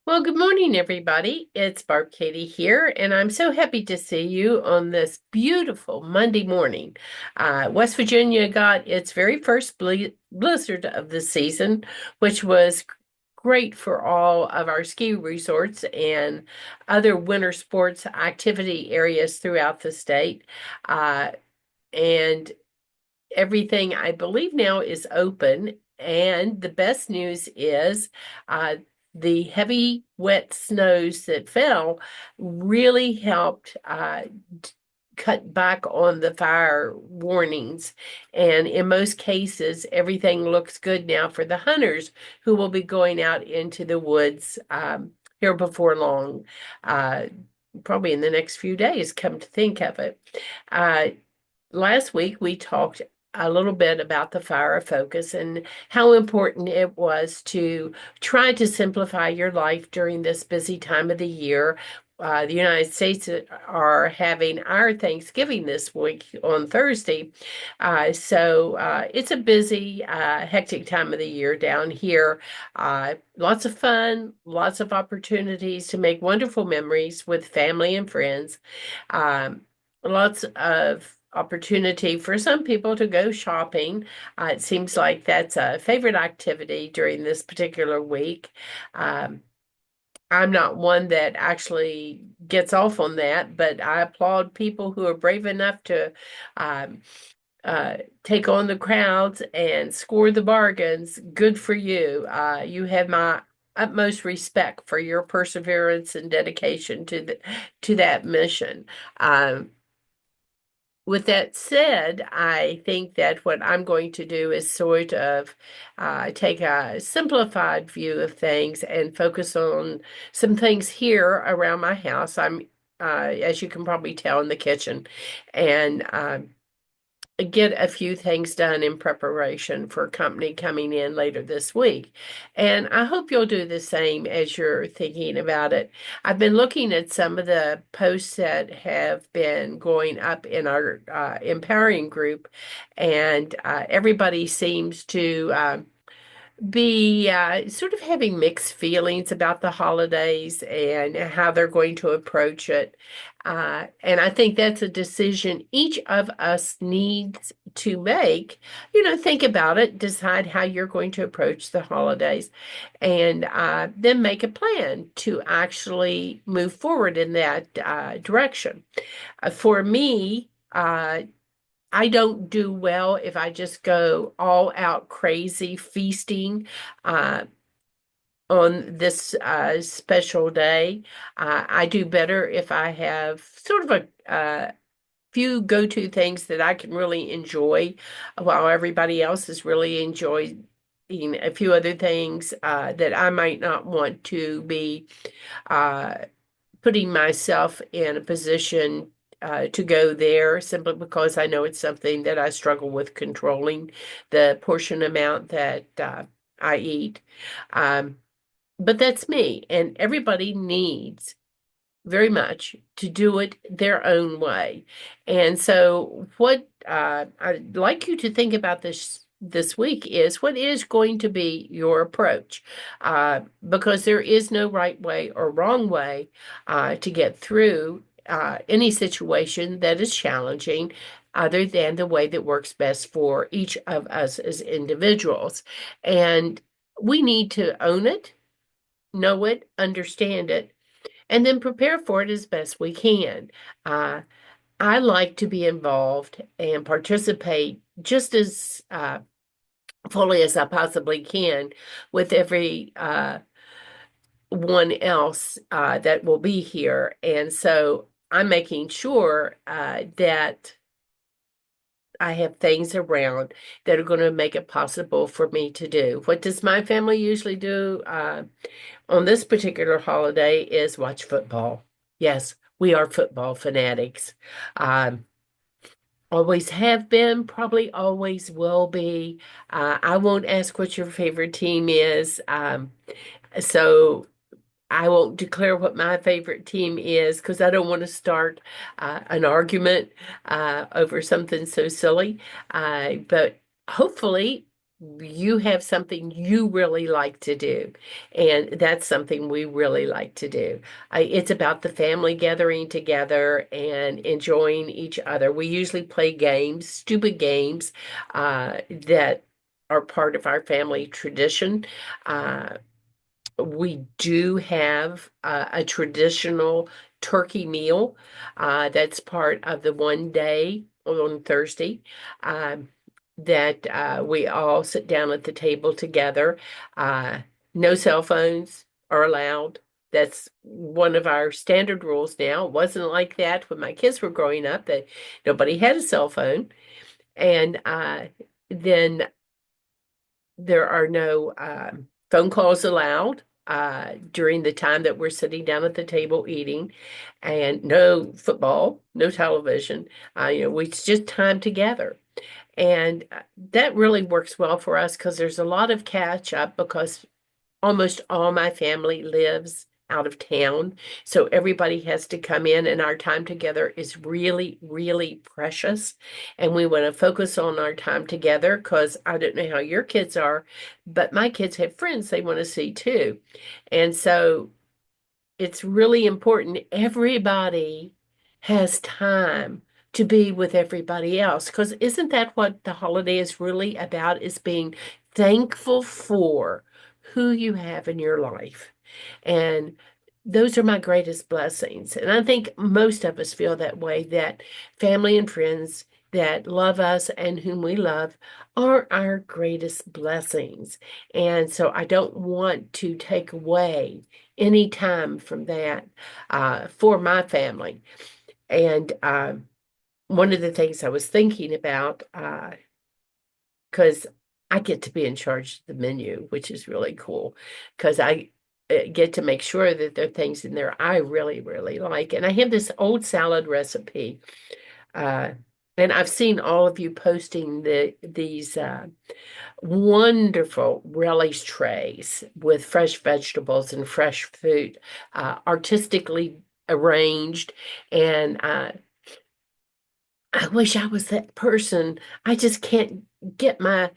Well, good morning, everybody. It's Barb Katie here, and I'm so happy to see you on this beautiful Monday morning. West Virginia got its very first blizzard of the season, which was great for all of our ski resorts and other winter sports activity areas throughout the state. Uh, and everything, I believe, now is open. And the best news is uh, the heavy, wet snows that fell really helped cut back on the fire warnings. And in most cases, everything looks good now for the hunters who will be going out into the woods here before long. Uh, Probably in the next few days, come to think of it. Uh, Last week, we talked a little bit about the fire of focus and how important it was to try to simplify your life during this busy time of the year. The United States are having our Thanksgiving this week on Thursday. So it's a busy, hectic time of the year down here. Lots of fun, lots of opportunities to make wonderful memories with family and friends. Um, Lots of opportunity for some people to go shopping. It seems like that's a favorite activity during this particular week. Um, I'm not one that actually gets off on that, but I applaud people who are brave enough to um, take on the crowds and score the bargains. Good for you. You have my utmost respect for your perseverance and dedication to that mission. Um, with that said, I think that what I'm going to do is sort of take a simplified view of things and focus on some things here around my house. As you can probably tell, in the kitchen, and get a few things done in preparation for company coming in later this week. And I hope you'll do the same as you're thinking about it. I've been looking at some of the posts that have been going up in our empowering group, and everybody seems to be sort of having mixed feelings about the holidays and how they're going to approach it. And I think that's a decision each of us needs to make. Think about it, decide how you're going to approach the holidays, and then make a plan to actually move forward in that direction. For me, I don't do well if I just go all out crazy feasting uh, on this special day. I do better if I have sort of a few go-to things that I can really enjoy while everybody else is really enjoying a few other things that I might not want to be uh, putting myself in a position to go there simply because I know it's something that I struggle with controlling the portion amount that I eat. Um, but that's me, and everybody needs very much to do it their own way. And so, what I'd like you to think about this week is what is going to be your approach, because there is no right way or wrong way to get through any situation that is challenging. Other than the way that works best for each of us as individuals. And we need to own it, know it, understand it, and then prepare for it as best we can. Uh, I like to be involved and participate just as fully as I possibly can with every one else that will be here. And so I'm making sure that I have things around that are going to make it possible for me to do. What does my family usually do on this particular holiday is watch football. Yes, we are football fanatics. Um, Always have been, probably always will be. I won't ask what your favorite team is. So I won't declare what my favorite team is because I don't want to start an argument over something so silly. But hopefully, you have something you really like to do, and that's something we really like to do. It's about the family gathering together and enjoying each other. We usually play games, stupid games, that are part of our family tradition. Uh, we do have a traditional turkey meal that's part of the one day on Thursday, um, that we all sit down at the table together. Uh, no cell phones are allowed. That's one of our standard rules now. It wasn't like that when my kids were growing up, that nobody had a cell phone. And then there are no phone calls allowed during the time that we're sitting down at the table eating, and no football, no television. It's just time together. And that really works well for us because there's a lot of catch up because almost all my family lives out of town. So everybody has to come in, and our time together is really, really precious. And we want to focus on our time together because I don't know how your kids are, but my kids have friends they want to see too. And so it's really important. Everybody has time to be with everybody else because isn't that what the holiday is really about, is being thankful for who you have in your life. And those are my greatest blessings. And I think most of us feel that way, that family and friends that love us and whom we love are our greatest blessings. And so I don't want to take away any time from that for my family. And one of the things I was thinking about, because I get to be in charge of the menu, which is really cool, because I get to make sure that there are things in there I really, really like. And I have this old salad recipe. Uh, and I've seen all of you posting these wonderful relish trays with fresh vegetables and fresh fruit, artistically arranged. And I wish I was that person. I just can't get my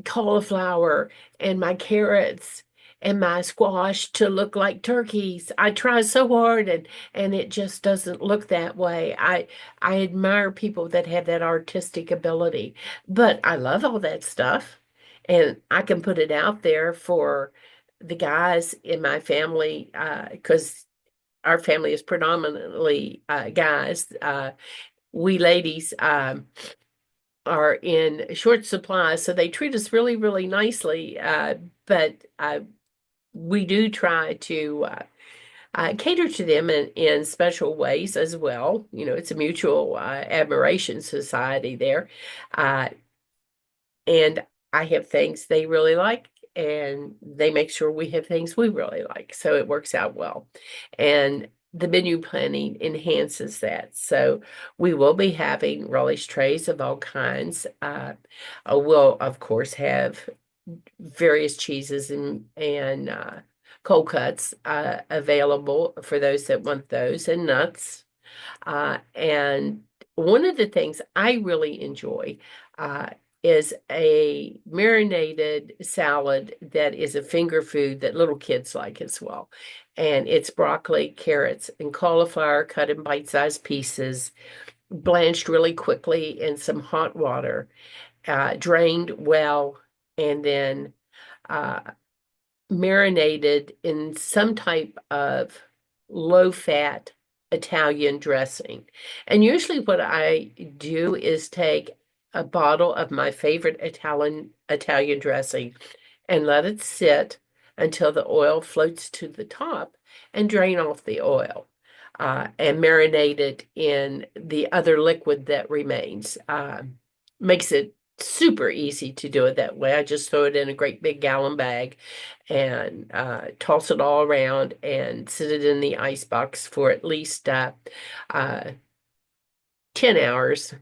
cauliflower and my carrots and my squash to look like turkeys. I try so hard, and it just doesn't look that way. I admire people that have that artistic ability, but I love all that stuff, and I can put it out there for the guys in my family because our family is predominantly guys. We ladies are in short supply, so they treat us really, really nicely. But we do try to cater to them in special ways as well. It's a mutual admiration society there. Uh, and I have things they really like, and they make sure we have things we really like. So it works out well. And the menu planning enhances that. So we will be having relish trays of all kinds. We'll, of course, have various cheeses and cold cuts available for those that want those, and nuts. And one of the things I really enjoy uh, is a marinated salad that is a finger food that little kids like as well. And it's broccoli, carrots, and cauliflower cut in bite-sized pieces, blanched really quickly in some hot water, drained well, and then uh, marinated in some type of low-fat Italian dressing. And usually what I do is take a bottle of my favorite Italian dressing and let it sit until the oil floats to the top and drain off the oil. And marinate it in the other liquid that remains. Makes it super easy to do it that way. I just throw it in a great big gallon bag and toss it all around and sit it in the ice box for at least uh, 10 hours.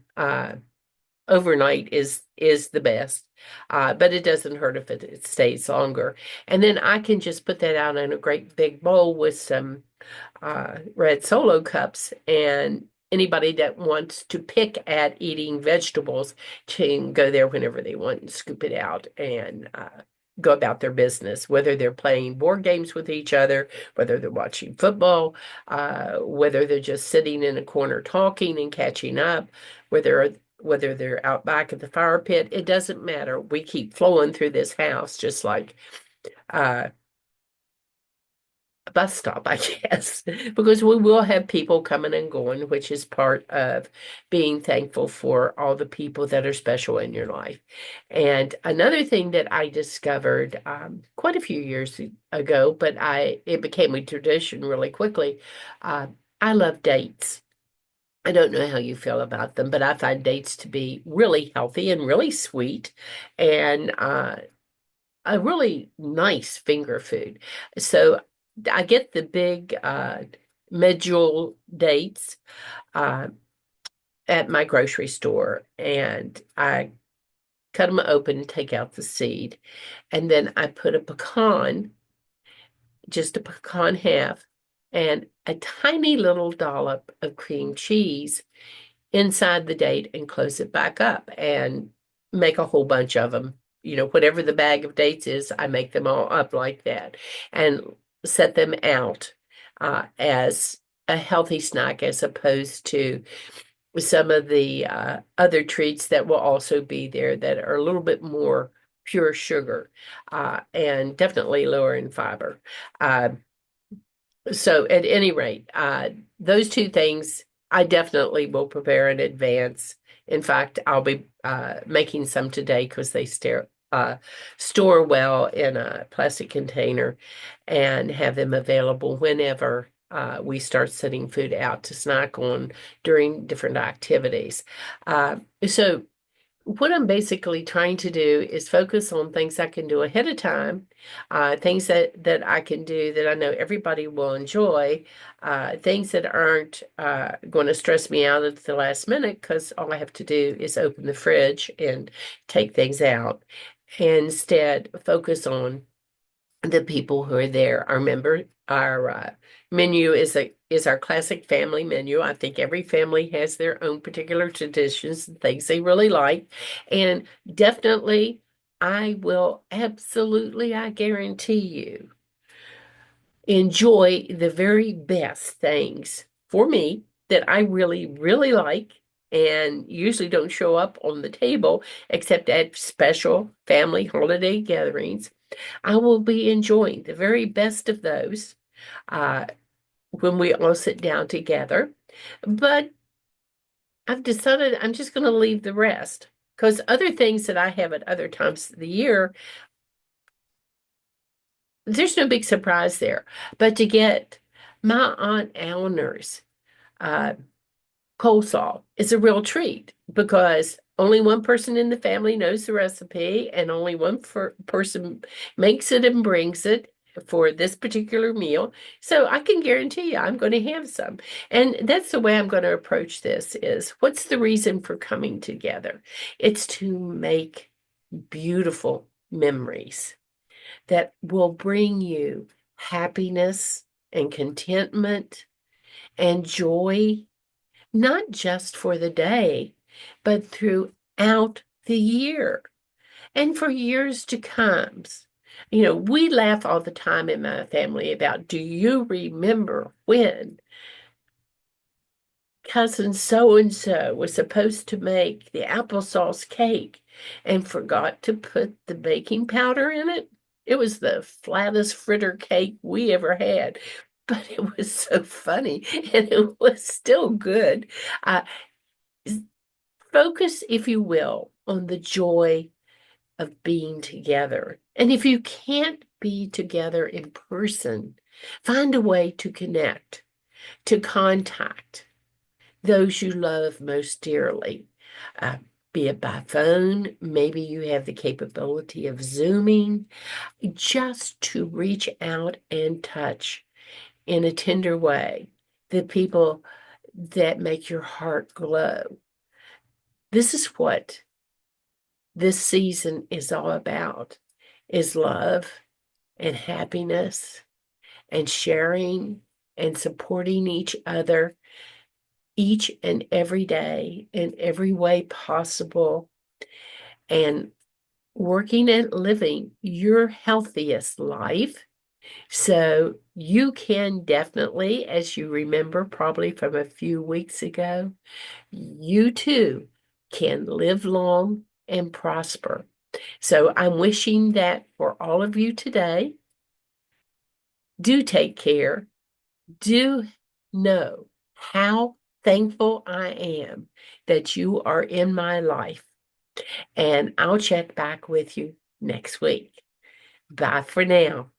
Overnight is the best, but it doesn't hurt if it stays longer. And then I can just put that out in a great big bowl with some red Solo cups and anybody that wants to pick at eating vegetables can go there whenever they want and scoop it out and go about their business, whether they're playing board games with each other, whether they're watching football, whether they're just sitting in a corner talking and catching up, whether they're out back at the fire pit. It doesn't matter. We keep flowing through this house just like uh, a bus stop, I guess, because we will have people coming and going, which is part of being thankful for all the people that are special in your life. And another thing that I discovered quite a few years ago, but it became a tradition really quickly. Uh, I love dates. I don't know how you feel about them, but I find dates to be really healthy and really sweet and a really nice finger food. So I get the big medjool dates uh, at my grocery store, and I cut them open and take out the seed. And then I put a pecan, just a pecan half, and a tiny little dollop of cream cheese inside the date and close it back up and make a whole bunch of them. Whatever the bag of dates is, I make them all up like that and set them out as a healthy snack as opposed to some of the other treats that will also be there that are a little bit more pure sugar and definitely lower in fiber. Uh, so at any rate, those two things I definitely will prepare in advance. In fact, I'll be making some today because they store well in a plastic container and have them available whenever we start setting food out to snack on during different activities. So what I'm basically trying to do is focus on things I can do ahead of time, things that I can do that I know everybody will enjoy, things that aren't going to stress me out at the last minute because all I have to do is open the fridge and take things out. And instead, focus on the people who are there. Our menu is our classic family menu. I think every family has their own particular traditions and things they really like. And definitely, I will absolutely, I guarantee you, enjoy the very best things for me that I really, really like and usually don't show up on the table except at special family holiday gatherings. I will be enjoying the very best of those uh, when we all sit down together. But I've decided I'm just going to leave the rest because other things that I have at other times of the year, there's no big surprise there. But to get my Aunt Eleanor's uh, coleslaw is a real treat because only one person in the family knows the recipe and only one person makes it and brings it for this particular meal. So I can guarantee you I'm going to have some. And that's the way I'm going to approach this is what's the reason for coming together? It's to make beautiful memories that will bring you happiness and contentment and joy not just for the day, but throughout the year and for years to come. We laugh all the time in my family about, do you remember when cousin so and so was supposed to make the applesauce cake and forgot to put the baking powder in it? It was the flattest fritter cake we ever had, but it was so funny and it was still good. Uh, Focus, if you will, on the joy of being together. And if you can't be together in person, find a way to connect, to contact those you love most dearly, uh, be it by phone, maybe you have the capability of Zooming, just to reach out and touch in a tender way the people that make your heart glow. This is what this season is all about, is love and happiness and sharing and supporting each other each and every day in every way possible and working and living your healthiest life. So you can definitely, as you remember probably from a few weeks ago, you too can live long and prosper. So I'm wishing that for all of you today. Do take care. Do know how thankful I am that you are in my life. And I'll check back with you next week. Bye for now.